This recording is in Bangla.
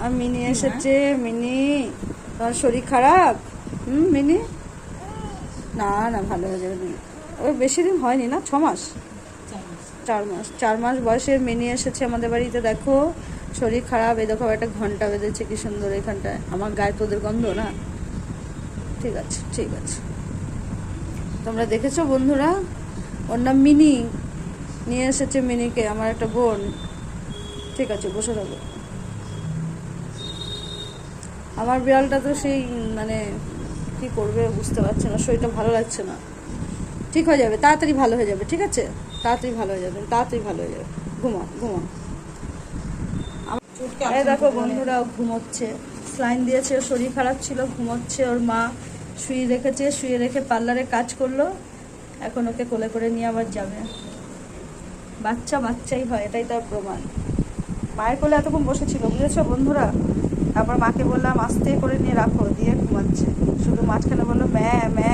আর মিনি এসেছে। মিনি, তোমার শরীর খারাপ? মিনি, না না ভালো হয়ে যাবে। ওই বেশি দিন হয়নি না, 6 মাস, 4 মাস বয়সের মিনি এসেছে আমাদের বাড়িতে। দেখো শরীর খারাপ, এই দেখো একটা ঘন্টা বেঁধেছে কি সুন্দর এখানটায়। আমার গায়ে তোদের গন্ধ না? ঠিক আছে ঠিক আছে। তোমরা দেখেছো বন্ধুরা, ওর নাম মিনি, নিয়ে এসেছে মিনিকে আমার একটা বোন। ঠিক আছে বসে থাকো। আমার বিড়ালটা তো সেই মানে কি করবে বুঝতে পারছে না, শরীরটা ভালো লাগছে না। ঠিক হয়ে যাবে, তাড়াতাড়ি ভালো হয়ে যাবে, ঠিক আছে? তাড়াতাড়ি ভালো হয়ে যাবে, তাড়াতাড়ি ভালো হয়ে যাবে। ঘুমা ঘুমা। এই দেখো বন্ধুরা, ঘুমোচ্ছে। স্লাইন দিয়েছে, শরীর খারাপ ছিল, ঘুমোচ্ছে। ওর মা শুয়ে রেখেছে, শুয়ে রেখে পার্লারে কাজ করলো। এখন ওকে কোলে করে নিয়ে আবার যাবে। বাচ্চা বাচ্চাই হয়, এটাই তার প্রমাণ। মায়ের কোলে এতক্ষণ বসেছিল, বুঝেছো বন্ধুরা? তারপর মাকে বললাম আস্তে করে নিয়ে রাখো, দিয়ে ঘুমাচ্ছে। শুধু মাঝখানে বললো ম্যা ম্যা